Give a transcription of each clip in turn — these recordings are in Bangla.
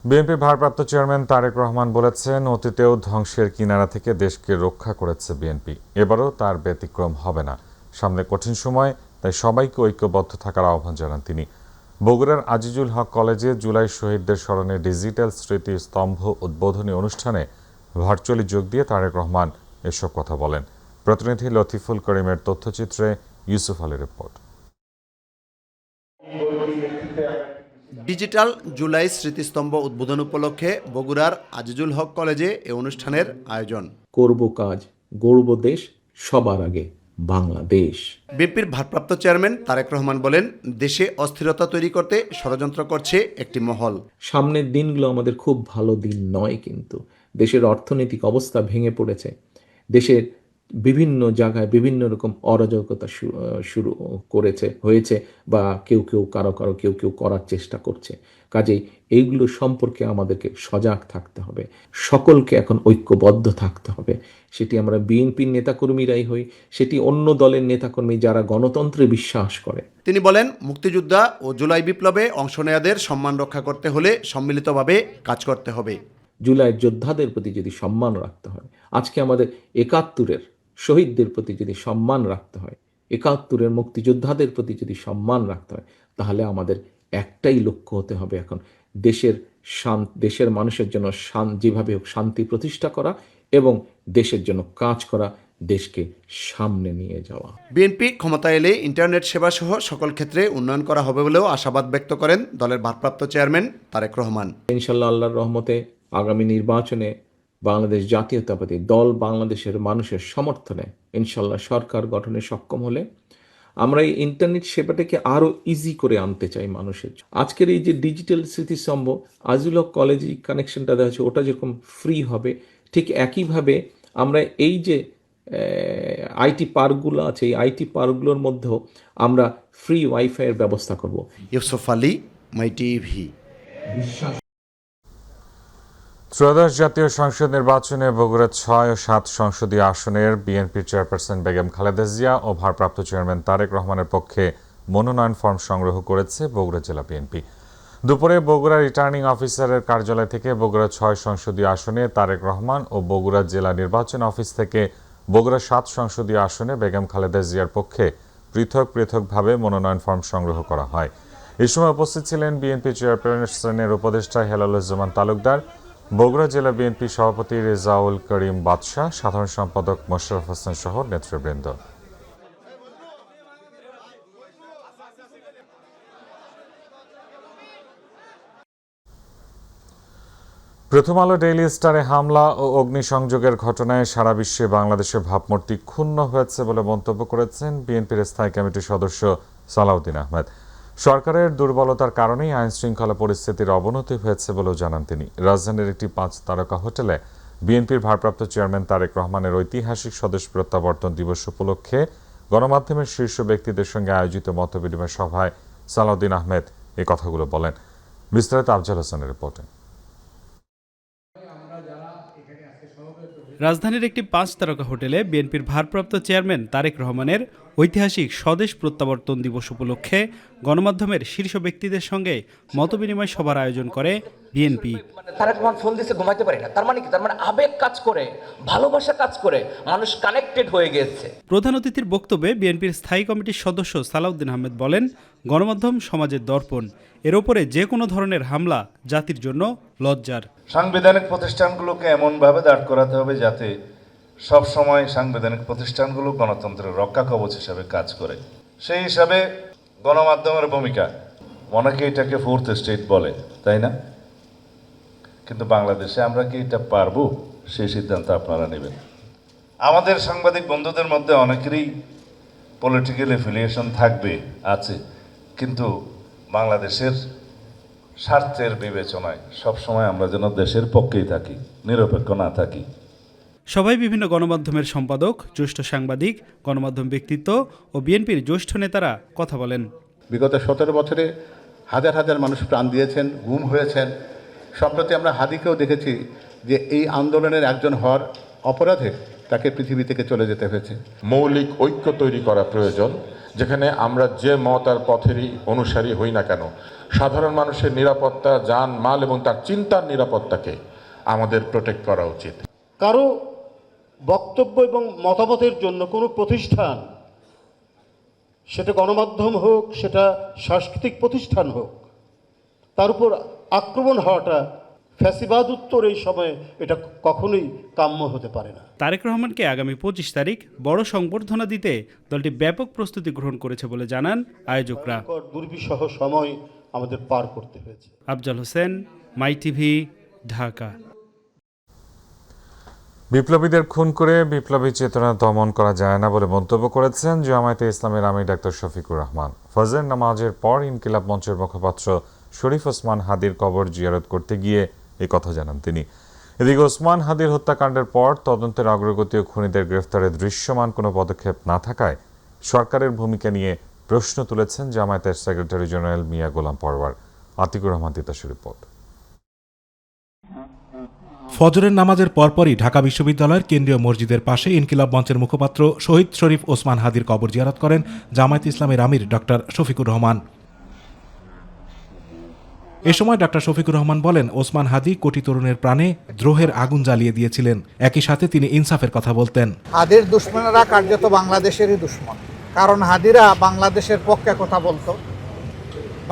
বিএনপি ভারপ্রাপ্ত চেয়ারম্যান তারেক রহমান বলেছেন, অতীতেও ধ্বংসের কিনারা থেকে দেশকে রক্ষা করেছে বিএনপি, এবারও তার ব্যতিক্রম হবে না। সামনে কঠিন সময়, তাই সবাইকে ঐক্যবদ্ধ থাকার আহ্বান জানান তিনি। বগুড়ার আজিজুল হক কলেজে জুলাই শহীদদের স্মরণে ডিজিটাল স্মৃতি স্তম্ভ উদ্বোধনী অনুষ্ঠানে ভার্চুয়ালি যোগ দিয়ে তারেক রহমান এসব কথা বলেন। প্রতিনিধি লতিফুল করিমের তথ্যচিত্রে ইউসুফ আলীর রিপোর্ট। ডিজিটাল জুলাই স্মৃতিস্তম্ভ উদ্বোধন উপলক্ষে বগুড়ার আজিজুল হক কলেজে এ অনুষ্ঠানের আয়োজন। করব কাজ, গড়ব দেশ, সবার আগে বাংলাদেশ। বিএনপির ভারপ্রাপ্ত চেয়ারম্যান তারেক রহমান বলেন, দেশে অস্থিরতা তৈরি করতে ষড়যন্ত্র করছে একটি মহল। সামনের দিনগুলো আমাদের খুব ভালো দিন নয়, কিন্তু দেশের অর্থনৈতিক অবস্থা ভেঙে পড়েছে। দেশের বিভিন্ন জায়গায় বিভিন্ন রকম অরাজকতা শুরু হয়েছে বা কেউ কেউ করার চেষ্টা করছে। কাজেই এইগুলো সম্পর্কে আমাদেরকে সজাগ থাকতে হবে, সকলকে এখন ঐক্যবদ্ধ থাকতে হবে। সেটি আমরা বিএনপির নেতাকর্মীরাই হই, সেটি অন্য দলের নেতাকর্মী যারা গণতন্ত্রে বিশ্বাস করে। তিনি বলেন, মুক্তিযোদ্ধা ও জুলাই বিপ্লবে অংশ নেয়াদের সম্মান রক্ষা করতে হলে সম্মিলিতভাবে কাজ করতে হবে। জুলাই যোদ্ধাদের প্রতি যদি সম্মান রাখতে হয়, আজকে আমাদের ৭১-এর শহীদদের প্রতি যদি সম্মান রাখতে হয়, ৭১-এর মুক্তিযোদ্ধাদের প্রতি যদি সম্মান রাখতে হয়, তাহলে আমাদের একটাই লক্ষ্য হতে হবে এখন, দেশের মানুষের জন্য যেভাবে হোক শান্তি প্রতিষ্ঠা করা এবং দেশের জন্য কাজ করা, দেশকে সামনে নিয়ে যাওয়া। বিএনপি ক্ষমতা এলে ইন্টারনেট সেবা সহ সকল ক্ষেত্রে উন্নয়ন করা হবে বলেও আশাবাদ ব্যক্ত করেন দলের ভারপ্রাপ্ত চেয়ারম্যান তারেক রহমান। ইনশাল্লাহ আল্লাহর রহমতে আগামী নির্বাচনে বাংলাদেশ জাতীয়তাবাদী দল বাংলাদেশের মানুষের সমর্থনে ইনশাল্লাহ সরকার গঠনে সক্ষম হলে আমরা এই ইন্টারনেট সেবাটাকে আরও ইজি করে আনতে চাই মানুষের। আজকের এই যে ডিজিটাল স্মৃতিস্তম্ভ আজিজুল হক কলেজে কানেকশনটা দেওয়া হচ্ছে, ওটা যেরকম ফ্রি হবে, ঠিক একইভাবে আমরা এই যে আইটি পার্কগুলো আছে, এই আইটি পার্কগুলোর মধ্যেও আমরা ফ্রি ওয়াইফাইয়ের ব্যবস্থা করব। ইউসুফ আলী, মাই টিভি। ত্রয়োদশ জাতীয় সংসদ নির্বাচনে বগুড়া ৬ ও ৭ সংসদীয় আসনের বিএনপির চেয়ারপারসন বেগম খালেদা জিয়া ও ভারপ্রাপ্ত চেয়ারম্যান তারেক রহমানের পক্ষে মনোনয়ন ফর্ম সংগ্রহ করেছে বগুড়া জেলা বিএনপি। দুপুরে বগুড়া রিটার্নিং অফিসারের কার্যালয় থেকে বগুড়া ৬ সংসদীয় আসনে তারেক রহমান ও বগুড়া জেলা নির্বাচন অফিস থেকে বগুড়া ৭ সংসদীয় আসনে বেগম খালেদা জিয়ার পক্ষে পৃথকভাবে মনোনয়ন ফর্ম সংগ্রহ করা হয়। এই সময় উপস্থিত ছিলেন বিএনপি চেয়ারপারসনের উপদেষ্টা হেলালুজ্জামান তালুকদার, বগুড়া জেলা বিএনপি সভাপতি রেজাউল করিম বাদশাহ, সাধারণ সম্পাদক মোশাররফ হোসেন সহ নেতৃবৃন্দ। প্রথম আলো ডেইলি স্টারে হামলা ও অগ্নিসংযোগের ঘটনায় সারা বিশ্বে বাংলাদেশের ভাবমূর্তি ক্ষুণ্ণ হয়েছে বলে মন্তব্য করেছেন বিএনপির স্থায়ী কমিটির সদস্য সালাউদ্দিন আহমেদ। সরকারের দুর্বলতার কারণেই আইনশৃঙ্খলা পরিস্থিতির অবনতি হয়েছে বলেও জানান তিনি। রাজধানীর একটি ৫ তারকা হোটেলে বিএনপির ভারপ্রাপ্ত চেয়ারম্যান তারেক রহমানের ঐতিহাসিক স্বদেশ প্রত্যাবর্তন দিবস উপলক্ষে গণমাধ্যমের শীর্ষ ব্যক্তিদের সঙ্গে আয়োজিত মতবিনিময় সভায় সালাউদ্দিন আহমেদ এই কথাগুলো বলেন। বিস্তারিত আফজাল হোসেনের রিপোর্টে। রাজধানীর একটি ৫ তারকা হোটেলে বিএনপির ভারপ্রাপ্ত চেয়ারম্যান তারেক রহমানের ঐতিহাসিক স্বদেশ প্রত্যাবর্তন দিবস উপলক্ষে গণমাধ্যমের শীর্ষ ব্যক্তিদের সঙ্গে মতবিনিময় সভার আয়োজন করে বিএনপি। তারেক রহমান ফোন দিয়েছে, ঘুমাইতে পারি না। তার মানে কি? তার মানে আবেগ কাজ করে, ভালোবাসা কাজ করে, মানুষ কানেক্টেড হয়ে গেছে। প্রধান অতিথির বক্তব্যে বিএনপির স্থায়ী কমিটির সদস্য সালাউদ্দিন আহমেদ বলেন, গণমাধ্যম সমাজের দর্পণ, এর উপরে যে কোনো ধরনের হামলা জাতির জন্য লজ্জার। সাংবিধানিক প্রতিষ্ঠানগুলোকে এমনভাবে দাঁড় করাতে হবে যাতে সব সময় সাংবিধানিক প্রতিষ্ঠানগুলো গণতন্ত্রের রক্ষা কবচ হিসাবে কাজ করে। সেই হিসাবে গণমাধ্যমের ভূমিকা, অনেকে এটাকে ফোর্থ স্টেট বলে, তাই না? কিন্তু বাংলাদেশে আমরা কি এটা পারবো? সেই সিদ্ধান্ত আপনারা নেবেন। আমাদের সাংবাদিক বন্ধুদের মধ্যে অনেকেরই পলিটিক্যাল এফিলিয়েশন আছে, কিন্তু বাংলাদেশের স্বার্থের বিবেচনায় সবসময় আমরা যেন দেশের পক্ষেই থাকি, নিরপেক্ষ না থাকি। সবাই বিভিন্ন গণমাধ্যমের সম্পাদক, জ্যেষ্ঠ সাংবাদিক, গণমাধ্যম ব্যক্তিত্ব ও বিএনপির জ্যেষ্ঠ নেতারা কথা বলেন। বিগত ১৭ বছরে হাজার হাজার মানুষ প্রাণ দিয়েছেন, গুম হয়েছেন। সম্প্রতি আমরা হাদিকেও দেখেছি যে এই আন্দোলনের একজন হওয়ার অপরাধে তাকে পৃথিবী থেকে চলে যেতে হয়েছে। মৌলিক ঐক্য তৈরি করা প্রয়োজন যেখানে আমরা যে মত আর পথেরই অনুসারী হই না কেন, সাধারণ মানুষের নিরাপত্তা, যান মাল এবং তার চিন্তার নিরাপত্তাকে আমাদের প্রোটেক্ট করা উচিত। কারো বক্তব্য এবং মতামতের জন্য কোনো প্রতিষ্ঠান, সেটা গণমাধ্যম হোক, সেটা সাংস্কৃতিক প্রতিষ্ঠান হোক, তার উপর আক্রমণ হওয়াটা ফ্যাসিবাদ উত্তর এই সময়ে এটা কখনোই কাম্য হতে পারে না। তারেক রহমানকে আগামী 25 তারিখ বড় সংবর্ধনা দিতে দলটি ব্যাপক প্রস্তুতি গ্রহণ করেছে বলে জানান আয়োজকরা। দুর্বিষহ সময় আমাদের পার করতে হয়েছে। আফজাল হোসেন, মাই টিভি, ঢাকা। বিপ্লবীদের খুন করে বিপ্লবী চেতনা দমন করা যায় না বলে মন্তব্য করেছেন জামায়াতে ইসলামের আমির ডাক্তার শফিকুর রহমান। ফজর নামাজের পর ইনকিলাব মঞ্চের মুখপাত্র শরীফ ওসমান হাদির কবর জিয়ারত করতে গিয়ে এই কথা জানান তিনি। এদিকে ওসমান হাদির হত্যাকাণ্ডের পর তদন্তের অগ্রগতি ও খুনিদের গ্রেফতারে দৃশ্যমান কোনো পদক্ষেপ না থাকায় সরকারের ভূমিকা নিয়ে প্রশ্ন তুলেছেন জামায়াতের সেক্রেটারি জেনারেল মিয়া গোলাম পরওয়ার। আতিকুর রহমান তিতাসের রিপোর্ট। ফজরের নামাজের পরপরই ঢাকা বিশ্ববিদ্যালয়ের কেন্দ্রীয় মসজিদের পাশে ইনকিলাব মঞ্চের মুখপাত্র শহীদ শরীফ ওসমান হাদির কবর জিয়ারত করেন জামায়াত ইসলামের আমির ডক্টর শফিকুর রহমান। এ সময় ডক্টর শফিকুর রহমান বলেন, ওসমান হাদি কোটি তরুণের প্রাণে দ্রোহের আগুন জ্বালিয়ে দিয়েছিলেন। একই সাথে তিনি ইনসাফের কথা বলতেন। হাদির দুশ্মনেরা কার্যত বাংলাদেশেরই দুশ্মন, কারণ হাদিরা বাংলাদেশের পক্ষে কথা বলতো,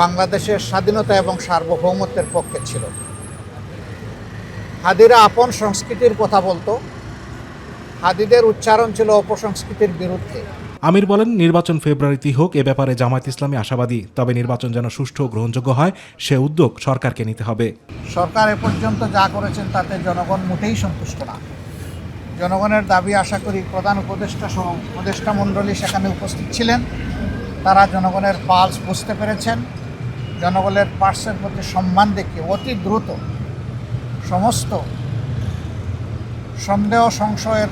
বাংলাদেশের স্বাধীনতা এবং সার্বভৌমত্বের পক্ষে ছিল। হাদিরা আপন সংস্কৃতির কথা বলতো, হাদিদের উচ্চারণ ছিল অপসংস্কৃতির বিরুদ্ধে। আমির বলেন, নির্বাচন ফেব্রুয়ারিতেই হোক, এ ব্যাপারে জামায়াত ইসলামী আশাবাদী। তবে নির্বাচন যেন সুষ্ঠু ও গ্রহণযোগ্য হয়, সে উদ্যোগ সরকারকে নিতে হবে। সরকার এ পর্যন্ত যা করেছেন তাতে জনগণ মোটেই সন্তুষ্ট না। জনগণের দাবি আশা করি প্রধান উপদেষ্টা সহ উপদেষ্টা মণ্ডলী সেখানে উপস্থিত ছিলেন। তারা জনগণের পালস বুঝতে পেরেছেন। জনগণের পার্সের প্রতি সম্মান দেখিয়ে অতি দ্রুত সমস্ত সন্দেহ সংশয়ের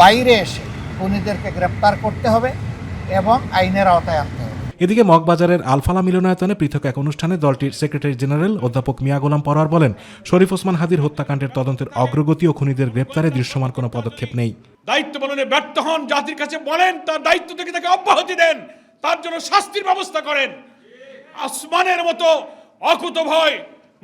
বাইরে এসে খুনিদেরকে গ্রেপ্তার করতে হবে এবং আইনের আওতায় আনতে হবে। এদিকে মগবাজারের আলফালা মিলনায়তনে পৃথক এক অনুষ্ঠানে দলটির সেক্রেটারি জেনারেল অধ্যাপক মিয়া গোলাম পরওয়ার বলেন, শরীফ ওসমান হাদির হত্যাকাণ্ডের তদন্তের অগ্রগতি ও খুনিদের গ্রেপ্তারে দৃশ্যমান কোনো পদক্ষেপ নেই। দায়িত্ব পালনে ব্যর্থ হন, জাতির কাছে বলেন তার দায়িত্ব থেকে তাকে অব্যাহতি দেন, তার জন্য শাস্তির ব্যবস্থা করেন। আসমানের মতো অকুতভয়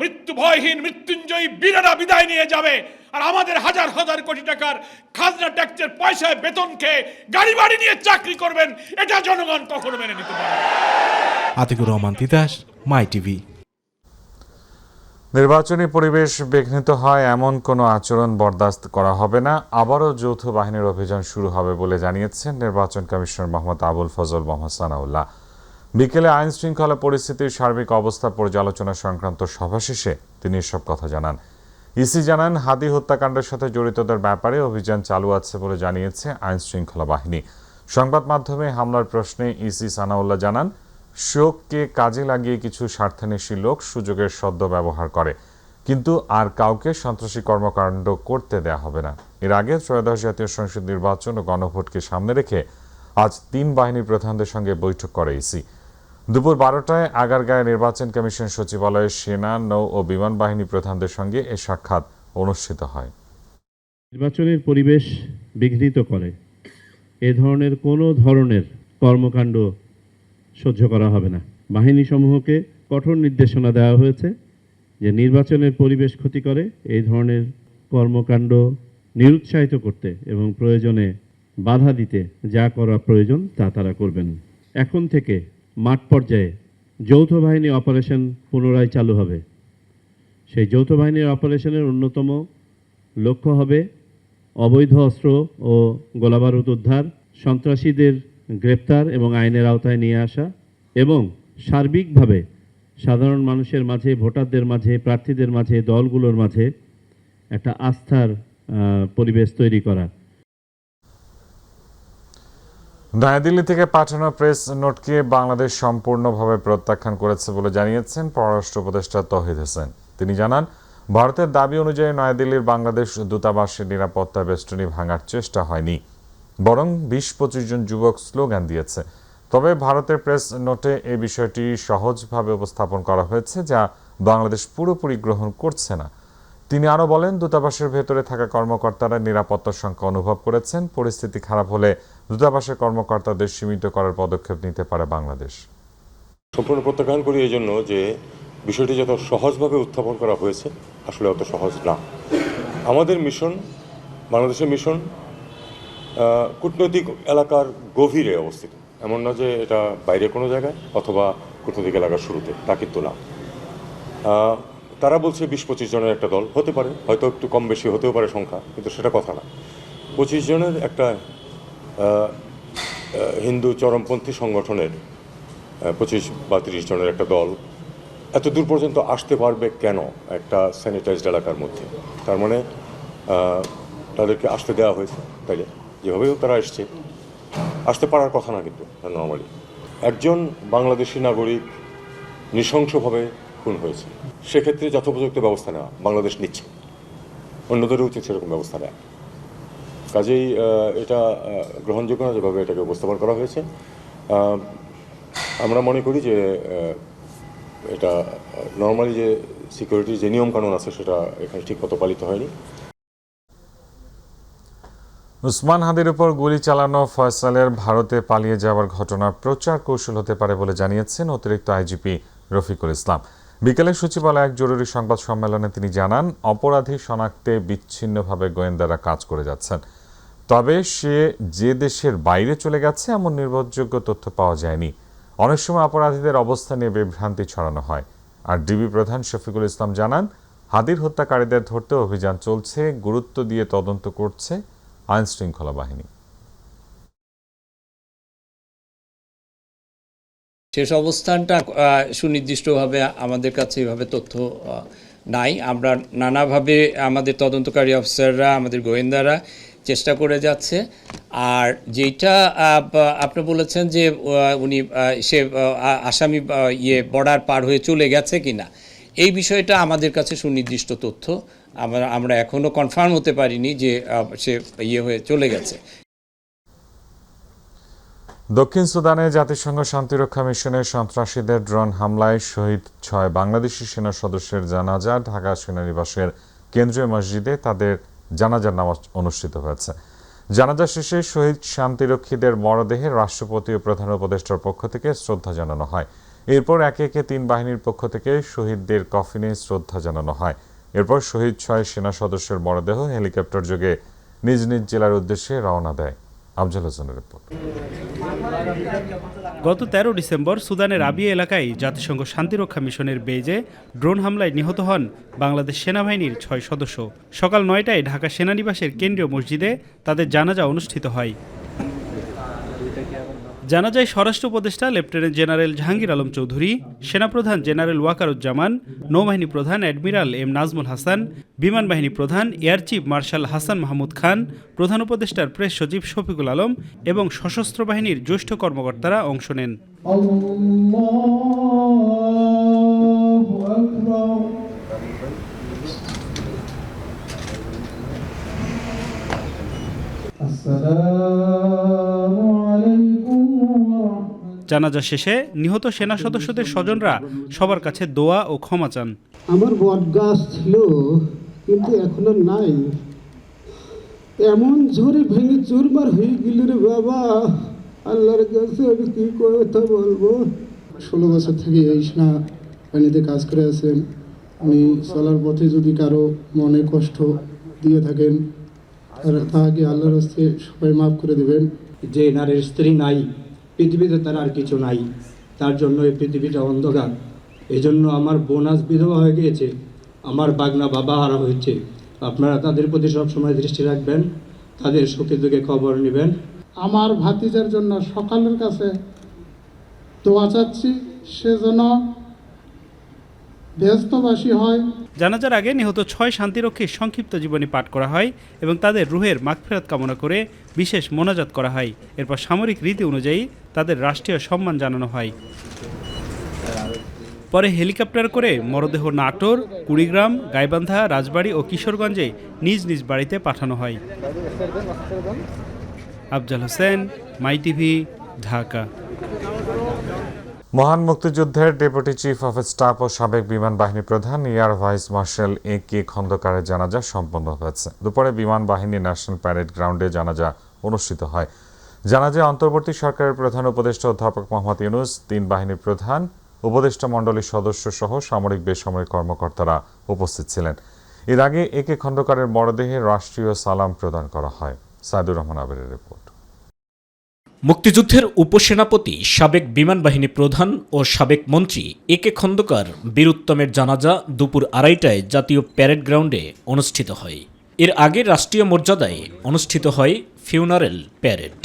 মৃত্যু ভয়হীন মৃত্যুঞ্জয়ী বীরেরা বিদায় নিয়ে যাবে, আর আমাদের হাজার হাজার কোটি টাকার খাজনা ট্যাক্সের পয়সায় বেতন খেয়ে গাড়ি বাড়ি নিয়ে চাকরি করবেন, এটা জনগণ কখনো মেনে নিতে পারে না। আতিকুর রহমান তিতাস, মাই টিভি। নির্বাচনী পরিবেশ বিঘ্নিত হয় এমন কোনো আচরণ বরদাস্ত করা হবে না। আবারও যৌথ বাহিনীর অভিযান শুরু হবে বলে জানিয়েছেন নির্বাচন কমিশনার মোহাম্মদ আবুল ফজল মোহাম্মদ সানাউল্লাহ। বিকেলে আইন শৃঙ্খলা পরিস্থিতির সার্বিক অবস্থা পর্যালোচনা সংক্রান্ত সভা শেষে তিনি এসব কথা জানান। ইসি জানান, হাদি হত্যাকাণ্ডের সাথে জড়িতদের ব্যাপারে অভিযান চালু আছে বলে জানিয়েছে আইন শৃঙ্খলা বাহিনী। সংবাদ মাধ্যমে হামলার প্রশ্নে ইসি সানাউল্লাহ জানান, শোককে কাজে লাগিয়ে কিছু স্বার্থান্বেষী লোক সুযোগের সদ্য ব্যবহার করে, কিন্তু আর কাউকে সন্ত্রাসী কর্মকাণ্ড করতে দেয়া হবে না। এর আগে ত্রয়োদশ জাতীয় সংসদ নির্বাচন ও গণভোটকে সামনে রেখে আজ 3 বাহিনীর প্রধানদের সঙ্গে বৈঠক করে ইসি। দুপুর 12টায় আগারগাঁয়ে নির্বাচন কমিশন সচিবালয়ে সেনা, নৌ ও বিমান বাহিনী প্রধানদের সঙ্গে এ সাক্ষাৎ অনুষ্ঠিত হয়। নির্বাচনের পরিবেশ বিঘ্নিত করে এ ধরনের কোনো ধরনের কর্মকাণ্ড সহ্য করা হবে না। বাহিনী সমূহকে কঠোর নির্দেশনা দেওয়া হয়েছে যে নির্বাচনের পরিবেশ ক্ষতি করে এই ধরনের কর্মকাণ্ড নিরুৎসাহিত করতে এবং প্রয়োজনে বাধা দিতে যা করা প্রয়োজন তা তারা করবেন। এখন থেকে মাঠ পর্যায়ে যৌথ বাহিনী অপারেশন পুনরায় চালু হবে। সেই যৌথ বাহিনীর অপারেশনের অন্যতম লক্ষ্য হবে অবৈধ অস্ত্র ও গোলাবারুদ উদ্ধার, সন্ত্রাসীদের গ্রেপ্তার এবং আইনের আওতায় নিয়ে আসা এবং সার্বিকভাবে সাধারণ মানুষের মাঝে, ভোটারদের মাঝে, প্রার্থীদের মাঝে, দলগুলোর মাঝে একটা আস্থার পরিবেশ তৈরি করা। নয়াদিল্লি থেকে পাঠানো প্রেস নোটকে বাংলাদেশ সম্পূর্ণভাবে প্রত্যাখ্যান করেছে বলে জানিয়েছেন পররাষ্ট্র উপদেষ্টা তৌহিদ হোসেন। তিনি জানান, ভারতের দাবি অনুযায়ী নয়াদিল্লির বাংলাদেশ দূতাবাসের নিরাপত্তা বেষ্টনী ভাঙার চেষ্টা হয়নি, বরং 20-25 জন যুবক স্লোগান দিয়েছে। তবে ভারতের প্রেস নোটে এই বিষয়টি সহজভাবে উপস্থাপন করা হয়েছে, যা বাংলাদেশ পুরোপুরি গ্রহণ করছে না। তিনি আরও বলেন, দূতাবাসের ভেতরে থাকা কর্মকর্তারা নিরাপত্তার শঙ্কা অনুভব করেছেন। পরিস্থিতি খারাপ হলে দূতাবাসের কর্মকর্তাদের সীমিত করার পদক্ষেপ নিতে পারে বাংলাদেশ। সম্পূর্ণ প্রত্যাখ্যান করি এই জন্য যে বিষয়টি যত সহজভাবে উত্থাপন করা হয়েছে আসলে অত সহজ না। আমাদের মিশন, বাংলাদেশের মিশন কূটনৈতিক এলাকার গভীরে অবস্থিত, এমন না যে এটা বাইরে কোনো জায়গায় অথবা কূটনৈতিক এলাকার শুরুতে, তা কিন্তু না। তারা বলছে 20-25 জনের একটা দল হতে পারে, হয়তো একটু কম বেশি হতেও পারে সংখ্যা, কিন্তু সেটা কথা না। 25 জনের একটা হিন্দু চরমপন্থী সংগঠনের 25 বা 30 জনের একটা দল এত দূর পর্যন্ত আসতে পারবে কেন একটা স্যানিটাইজড এলাকার মধ্যে? তার মানে তাদেরকে আসতে দেওয়া হয়েছে, তাইলে যেভাবেও তারা আসতে পারার কথা না। কিন্তু নর্মালি একজন বাংলাদেশি নাগরিক নৃশংসভাবে খুন হয়েছে, সেক্ষেত্রে যথোপযুক্ত ব্যবস্থা নেওয়া বাংলাদেশ নিচ্ছে, অন্যদেরও উচিত সেরকম ব্যবস্থা নেওয়া। কাজেই এটা গ্রহণযোগ্য না যেভাবে এটাকে উপস্থাপন করা হয়েছে। আমরা মনে করি যে এটা নর্মালি যে সিকিউরিটির যে নিয়মকানুন আছে সেটা এখানে ঠিক মতো পালিত হয়নি। উসমান হাদির উপর গুলি চালানো ফয়সালের ভারতে পালিয়ে যাওয়ার ঘটনা প্রচার কৌশল হতে পারে বলে জানিয়েছেন অতিরিক্ত আইজিপি রফিকুল ইসলাম। বিকেলে সচিবালয়ে এক জরুরি সংবাদ সম্মেলনে তিনি জানান, অপরাধী শনাক্তে বিচ্ছিন্নভাবে গোয়েন্দারা কাজ করে যাচ্ছেন। তবে সে যে দেশের বাইরে চলে গেছে এমন নির্ভরযোগ্য তথ্য পাওয়া যায়নি। অনেক সময় অপরাধীদের অবস্থা নিয়ে বিভ্রান্তি ছড়ানো হয়। আর ডিবি প্রধান শফিকুল ইসলাম জানান, হাদির হত্যাকারীদের ধরতে অভিযান চলছে, গুরুত্ব দিয়ে তদন্ত করছে আইন শৃঙ্খলা বাহিনী। শেষ অবস্থানটা সুনির্দিষ্টভাবে আমাদের কাছে এভাবে তথ্য নাই। আমরা নানাভাবে আমাদের তদন্তকারী অফিসাররা, আমাদের গোয়েন্দারা চেষ্টা করে যাচ্ছে। আর যেটা আপনি বলেছেন যে উনি সে আসামি বর্ডার পার হয়ে চলে গেছে কিনা, এই বিষয়টা আমাদের কাছে সুনির্দিষ্ট তথ্য। আমরা এখনো কনফার্ম হতে পারিনি যে সে হয়ে চলে গেছে। দক্ষিণ সুদানে জাতিসংঘ শান্তিরক্ষা মিশনের সন্ত্রাসীদের ড্রোন হামলায় শহীদ 6 বাংলাদেশি সেনা সদস্যের জানাজা ঢাকা সেনানিবাসের কেন্দ্রীয় মসজিদে তাদের জানাজার নামাজ অনুষ্ঠিত হয়েছে। জানাজা শেষে শহীদ শান্তিরক্ষীদের মরদেহে রাষ্ট্রপতি ও প্রধান উপদেষ্টার পক্ষ থেকে শ্রদ্ধা জানানো হয়। এরপর একে একে 3 বাহিনীর পক্ষ থেকে শহীদদের কফিনে শ্রদ্ধা জানানো হয়। এরপর শহীদ 6 সেনা সদস্যের মরদেহ হেলিকপ্টার যোগে নিজ নিজ জেলার উদ্দেশ্যে রওনা দেয়। আফজাল হোসেনের রিপোর্ট। গত 13 ডিসেম্বর সুদানের আবিয়া এলাকায় জাতিসংঘ শান্তিরক্ষা মিশনের বেজে ড্রোন হামলায় নিহত হন বাংলাদেশ সেনাবাহিনীর 6 সদস্য। সকাল 9টায় ঢাকা সেনানিবাসের কেন্দ্রীয় মসজিদে তাদের জানাজা অনুষ্ঠিত হয়। জানাজায় স্বরাষ্ট্র উপদেষ্টা লেফটেন্যান্ট জেনারেল জাহাঙ্গীর আলম চৌধুরী, সেনাপ্রধান জেনারেল ওয়াকারুজ্জামান, নৌবাহিনী প্রধান অ্যাডমিরাল এম নাজমুল হাসান, বিমান বাহিনী প্রধান air chief marshal Hasan Mahmud Khan, প্রধান উপদেষ্টার প্রেস সচিব শফিকুল আলম এবং সশস্ত্র বাহিনীর জ্যেষ্ঠ কর্মকর্তারা অংশ নেন। জানাজা শেষে নিহত সেনা সদস্যদের স্বজনরা সবার কাছে দোয়া ও ক্ষমা চান। আমার বটগাছ ছিল কিন্তু এখন আর নাই, এমন ঝড়ে ভেঙে চুরমার হয়ে গেল রে বাবা, আল্লাহর কাছে আমি কি কথা বলবো। 16 বছর থেকে এই সেনাবাহিনীতে কাজ করে আছেন। আমি চলার পথে যদি কারো মনে কষ্ট দিয়ে থাকেন তাকে আল্লাহর হস্তে সবাই মাফ করে দেবেন। যে নারীর স্ত্রী নাই, পৃথিবীতে তার আর কিছু নাই, তার জন্য এই পৃথিবীটা অন্ধকার। এই জন্য আমার বোন আজ বিধবা হয়ে গিয়েছে, আমার বাগনা বাবা হারা হয়েছে। আপনারা তাদের প্রতি সবসময় দৃষ্টি রাখবেন, তাদের সুখে দুঃখে খবর নেবেন। আমার ভাতিজার জন্য সকালের কাছে দোয়া চাচ্ছি, সেজন্য ব্যস্তবাসী হয়। জানাজার আগে নিহত 6 শান্তিরক্ষীর সংক্ষিপ্ত জীবনী পাঠ করা হয় এবং তাদের রুহের মাগফিরাত কামনা করে বিশেষ মোনাজাত করা হয়। এরপর সামরিক রীতি অনুযায়ী তাদের রাষ্ট্রীয় সম্মান জানানো হয়। পরে হেলিকপ্টার করে মরদেহ নাটোর, কুড়িগ্রাম, গাইবান্ধা, রাজবাড়ী ও কিশোরগঞ্জে নিজ নিজ বাড়িতে পাঠানো হয়। আফজাল হোসেন, মাই টিভি, ঢাকা। মহান মুক্তিযুদ্ধের ডেপুটি চিফ অফ স্টাফ ও সাবেক বিমান বাহিনী প্রধান এয়ার ভাইস মার্শাল এ.কে খন্দকারের জানাজা সম্পন্ন হয়েছে। দুপুরে বিমান বাহিনী ন্যাশনাল প্যারেড গ্রাউন্ডে জানাজা অনুষ্ঠিত হয়। জানাজায় অন্তর্বর্তী সরকারের প্রধান উপদেষ্টা অধ্যাপক মোহাম্মদ ইউনূস, ৩ বাহিনীর প্রধান, উপদেষ্টা মণ্ডলীর সদস্য সহ সামরিক বেসামরিক কর্মকর্তারা উপস্থিত ছিলেন। এর আগে এ.কে খন্দকারের মরদেহে রাষ্ট্রীয় সালাম প্রদান করা হয়। সাইদুর রহমান আবিরের রিপোর্ট। মুক্তিযুদ্ধের উপসেনাপতি, সাবেক বিমান বাহিনী প্রধান ও সাবেক মন্ত্রী এ.কে খন্দকার বীরুত্তমের জানাজা দুপুর ২:৩০টায় জাতীয় প্যারেড গ্রাউন্ডে অনুষ্ঠিত হয়। এর আগে রাষ্ট্রীয় মর্যাদায় অনুষ্ঠিত হয় ফিউনারেল প্যারেড।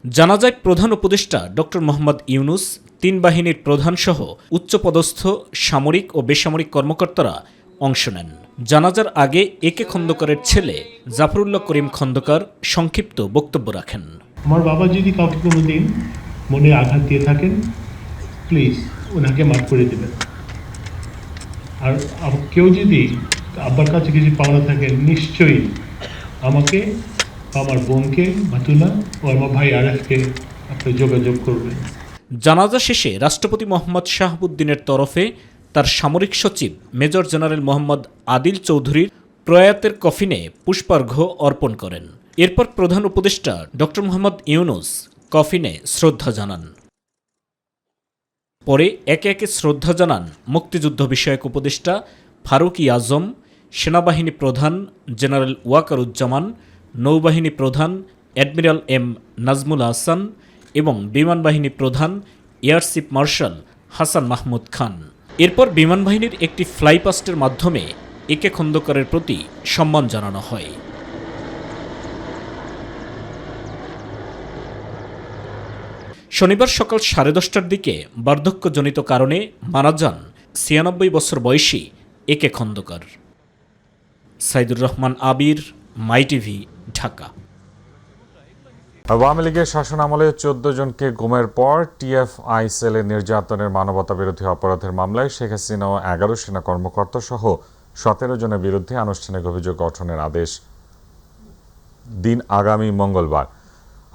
জানাজায় প্রধান উপদেষ্টা ডক্টর মোহাম্মদ ইউনূস, ৩ বাহিনীর প্রধানসহ উচ্চপদস্থ সামরিক ও বেসামরিক কর্মকর্তারা অংশ নেন। জানাজার আগে এ.কে খন্দকারের ছেলে জাফরুল্লাহ করিম খন্দকার সংক্ষিপ্ত বক্তব্য রাখেন। আমার বাবা যদি কাউকে কোনোদিন মনে আঘাত দিয়ে থাকেন, প্লিজ ওনাকে মাফ করে দেবেন। আর কেউ যদি আব্বার কাছে কিছু পাওনা থাকে, নিশ্চয়ই আমাকে, আমার বোনকে মাতুনা ও আমার ভাই আরেফকে আপনি যোগাযোগ করবেন। জানাজা শেষে রাষ্ট্রপতি মোহাম্মদ শাহাবুদ্দিনের তরফে তার সামরিক সচিব মেজর জেনারেল মোহাম্মদ আদিল চৌধুরীর প্রয়াতের কফিনে পুষ্পার্ঘ্য অর্পণ করেন। এরপর প্রধান উপদেষ্টা ডক্টর মোহাম্মদ ইউনূস কফিনে শ্রদ্ধা জানান। পরে একে একে শ্রদ্ধা জানান মুক্তিযুদ্ধ বিষয়ক উপদেষ্টা ফারুক-ই আজম, সেনাবাহিনী প্রধান জেনারেল ওয়াকারুজ্জামান, নৌবাহিনী প্রধান অ্যাডমিরাল এম নাজমুল আহসান এবং বিমান বাহিনী প্রধান air chief marshal Hasan Mahmud Khan. এরপর বিমান বাহিনীর একটি ফ্লাইপাস্টের মাধ্যমে এ.কে খন্দকারের প্রতি সম্মান জানানো হয়। শনিবার সকাল 10:30টার দিকে বার্ধক্যজনিত কারণে মারা যান ৯৬ বছর বয়সী এ.কে খন্দকার। সাইদুর রহমান আবির, মাই টিভি, ঢাকা। আওয়ামী লীগের শাসন আমলে ১৪ জনকে গুমের পর টিএফআই সেলে নির্যাতনের মানবতা বিরোধী অপরাধের মামলায় শেখ হাসিনা ও ১১ সেনা কর্মকর্তা সহ ১৭ জনের বিরুদ্ধে আনুষ্ঠানিক অভিযোগ গঠনের আদেশ দিন আগামী মঙ্গলবার।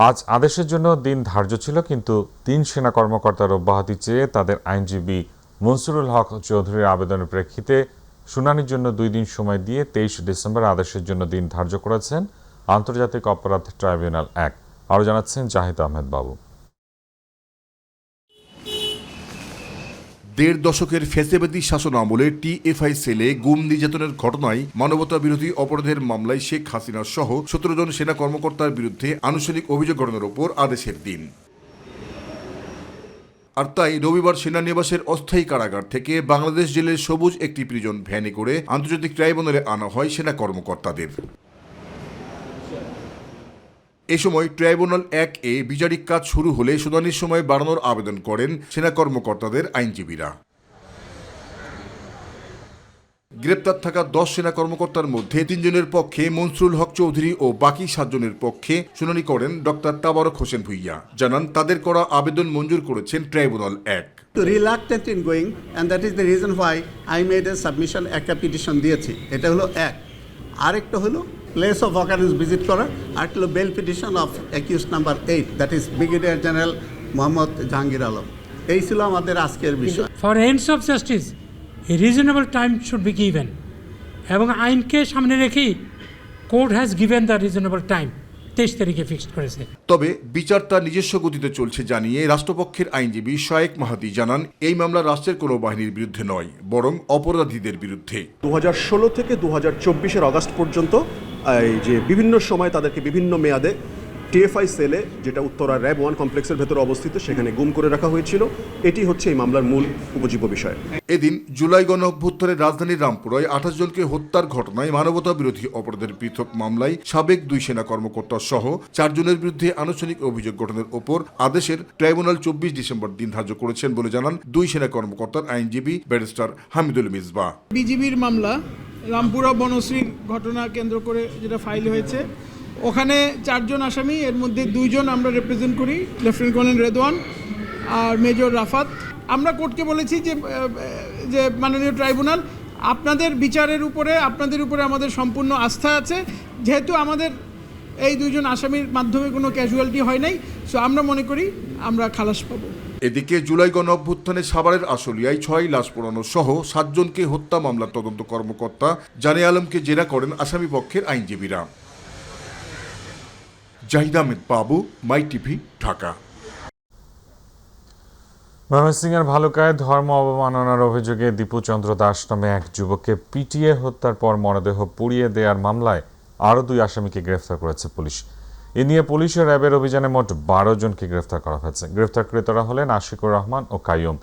আজ আদেশের জন্য দিন ধার্য ছিল, কিন্তু ৩ সেনা কর্মকর্তার অব্যাহতি চেয়ে তাদের আইনজীবী মনসুরুল হক চৌধুরীর আবেদনের প্রেক্ষিতে শুনানির জন্য ২ দিন সময় দিয়ে ২৩ ডিসেম্বর আদেশের জন্য দিন ধার্য করেছেন আন্তর্জাতিক অপরাধ ট্রাইব্যুনাল ১। আরও জানাচ্ছেন জাহিদ আহমেদ বাবু। ১.৫ দশকের ফ্যাসিবাদী শাসন আমলে টিএফআই সেলে গুম নির্যাতনের ঘটনায় মানবতা বিরোধী অপরাধের মামলায় শেখ হাসিনা সহ ১৭ জন সেনা কর্মকর্তার বিরুদ্ধে আনুষ্ঠানিক অভিযোগ গঠনের ওপর আদেশের দিন। আর তাই রবিবার সেনানিবাসের অস্থায়ী কারাগার থেকে বাংলাদেশ জেলের সবুজ একটি প্রিজন ভ্যানে করে আন্তর্জাতিক ট্রাইব্যুনালে আনা হয় সেনা কর্মকর্তাদের। এ সময় ট্রাইব্যুনাল ১-এ বিচারিক কাজ শুরু হলে শুনানির সময় বাড়ানোর আবেদন করেন সেনা কর্মকর্তাদের আইনজীবীরা। গ্রেপ্তার থাকা ১০ সেনা কর্মকর্তার মধ্যে ৩ জনের পক্ষে মনসুরুল হক চৌধুরী ও বাকি ৭ জনের পক্ষে শুনানি করেন ডক্টর তাবারক হোসেন ভুইয়া। জানান তাদের করা আবেদন মঞ্জুর করেছেন tribunal ১। Reluctant in going and that is the reason why I made a submission, একটা পিটিশন দিয়েছি। এটা হলো ১। আরেকটা হলো প্লেস অফ অকারেন্স ভিজিট করা, আর হলো bail petition of accused number 8, that is brigadier general Mohammad Jahangir Alam. এই ছিল আমাদের আজকের বিষয়। For ends of justice a reasonable time should be given, এবং আইনকে সামনে রেখেই court has given the reasonable time, 23 তারিখে ফিক্সড করেছে। তবে বিচার তার নিজস্ব গতিতে চলছে জানিয়ে রাষ্ট্রপক্ষের আইনজীবী শায়েক মাহাদি জানান, এই মামলা রাষ্ট্রের কোনো বাহিনীর বিরুদ্ধে নয়, বরং অপরাধীদের বিরুদ্ধে। 2016 থেকে 2024 আগস্ট পর্যন্ত এই যে বিভিন্ন সময় তাদেরকে বিভিন্ন মেয়াদে টিএফআই সেলে, যেটা উত্তরা র্যাব 1 কমপ্লেক্সের ভেতরে অবস্থিত, সেখানে গুম করে রাখা হয়েছিল। এটি হচ্ছে এই মামলার মূল উপজীব্য বিষয়। এদিন জুলাই গণ অভ্যুত্থানের রাজধানীর রামপুরায় 28 জনকে হত্যার ঘটনায় মানবতা বিরোধী অপরাধের পৃথক মামলায় সাবেক 2 সেনা কর্মকর্তা সহ 4 জনের বিরুদ্ধে আনুষ্ঠানিক অভিযোগ গঠনের ওপর আদেশের ট্রাইব্যুনাল 24 ডিসেম্বর দিন ধার্য করেছেন বলে জানান 2 সেনা কর্মকর্তার আইনজীবী ব্যারিস্টার হামিদুল মিসবাহ। বিজিবির মামলা রামপুরা বনশ্রীর ঘটনা কেন্দ্র করে যেটা ফাইল হয়েছে, ওখানে 4 জন আসামি, এর মধ্যে 2 জন আমরা রিপ্রেজেন্ট করি, লেফটেন্যান্ট কর্নেল রেদওয়ান আর মেজর রাফাত। আমরা কোর্টকে বলেছি যে মাননীয় ট্রাইব্যুনাল, আপনাদের বিচারের উপরে, আপনাদের উপরে আমাদের সম্পূর্ণ আস্থা আছে। যেহেতু আমাদের এই দুইজন আসামির মাধ্যমে কোনো ক্যাজুয়ালিটি হয় নাই। সো আমরা মনে করি আমরা খালাস পাবো। এদিকে জুলাই গণ অভ্যুত্থানে সাভারের আশুলিয়ায় 6 লাশ পোড়ানো সহ 7 জনকে হত্যা মামলার তদন্ত কর্মকর্তা জানে আলমকে জেরা করেন আসামি পক্ষের আইনজীবীরা। জাহিদ আহমেদ বাবু, মাই টিভি, ঢাকা। ময়মনসিংহের ভালুকায় ধর্ম অবমাননার অভিযোগে দীপু চন্দ্র দাস নামে এক যুবককে পিটিয়ে হত্যার পর মরদেহ পুড়িয়ে দেওয়ার মামলায় আরও 2 আসামিকে গ্রেফতার করেছে পুলিশ। এ নিয়ে পুলিশ ও র্যাবের অভিযানে মোট 12 জনকে গ্রেফতার করা হয়েছে। গ্রেফতারকৃতরা হলেন আশিকুর রহমান ও কাইয়ুম।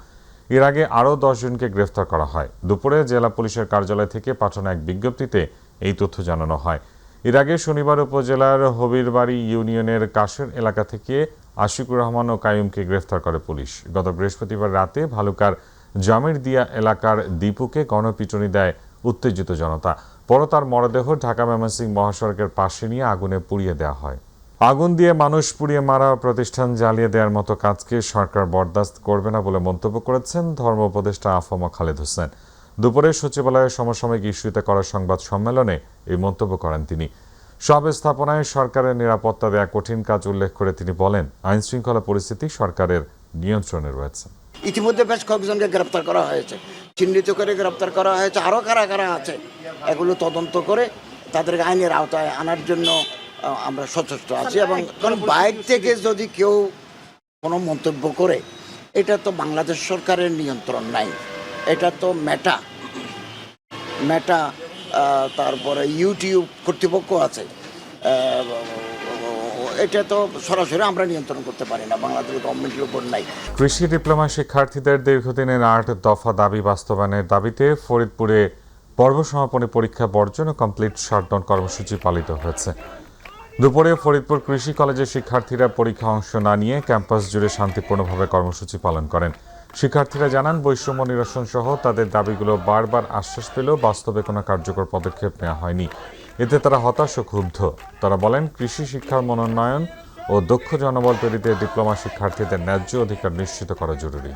এর আগে আরও 10 জনকে গ্রেফতার করা হয়। দুপুরে জেলা পুলিশের কার্যালয় থেকে পাঠানো এক বিজ্ঞপ্তিতে এই তথ্য জানানো হয়। এর আগে শনিবার উপজেলার হবিরবাড়ি ইউনিয়নের কাশের এলাকা থেকে আশিকুর রহমান ও কাইয়ুমকে গ্রেফতার করে পুলিশ। গত বৃহস্পতিবার রাতে ভালুকার জামির দিয়া এলাকার দীপুকে গণপিটুনি দেয় উত্তেজিত জনতা। পরে তার মরদেহ ঢাকা ময়মনসিংহ মহাসড়কের পাশে নিয়ে আগুনে পুড়িয়ে দেওয়া হয়। আগুন দিয়ে মানুষ পুড়িয়ে মারা ও প্রতিষ্ঠান জ্বালিয়ে দেওয়ার মতো কাজকে সরকার বরদাস্ত করবে না বলে মন্তব্য করেছেন ধর্ম উপদেষ্টা আফম খালেদ হোসেন। দুপুরে সচিবালয়ের সমসাময়িক ইস্যুতে করা সংবাদ সম্মেলনে এই মন্তব্য করেন তিনি। সব স্থাপনায় সরকারের নিরাপত্তা দেয়া কঠিন কাজ উল্লেখ করে তিনি বলেন, আইন শৃঙ্খলা পরিস্থিতি সরকারের নিয়ন্ত্রণে রয়েছে। ইতিমধ্যে বেশ কয়েকজনকে গ্রেপ্তার করা হয়েছে, চিহ্নিত করে গ্রেপ্তার করা হয়েছে। আরও কারা কারা আছে এগুলো তদন্ত করে তাদেরকে আইনের আওতায় আনার জন্য আমরা সচেষ্ট আছি। এবং কারণ বাইরে থেকে যদি কেউ কোনো মন্তব্য করে, এটা তো বাংলাদেশ সরকারের নিয়ন্ত্রণ নাই, এটা তো মেটা তারপরে ইউটিউব কর্তৃপক্ষ আছে, এটা তো সরাসরি আমরা নিয়ন্ত্রণ করতে পারি না, বাংলাদেশ গভর্নমেন্টের উপর নাই। কৃষি ডিপ্লোমা শিক্ষার্থীদের দীর্ঘদিনের 8 দফা দাবি বাস্তবায়নের দাবিতে ফরিদপুরে পর্ব সমাপনী পরীক্ষা বর্জন ও কমপ্লিট শাটডাউন কর্মসূচি পালিত হয়েছে। দুপুরে ফরিদপুর কৃষি কলেজের শিক্ষার্থীরা পরীক্ষা অংশ না নিয়ে ক্যাম্পাস জুড়ে শান্তিপূর্ণভাবে কর্মসূচি পালন করেন। শিক্ষার্থীরা জানান, বৈষম্য নিরসন সহ তাদের দাবিগুলো বারবার আশ্বাস পেলেও বাস্তবে কোনো কার্যকর পদক্ষেপ নেওয়া হয়নি। এতে তারা হতাশ ও ক্ষুব্ধ। তারা বলেন, কৃষি শিক্ষার মনোন্নয়ন ও দক্ষ জনবল তৈরিতে ডিপ্লোমা শিক্ষার্থীদের ন্যায্য অধিকার নিশ্চিত করা জরুরি।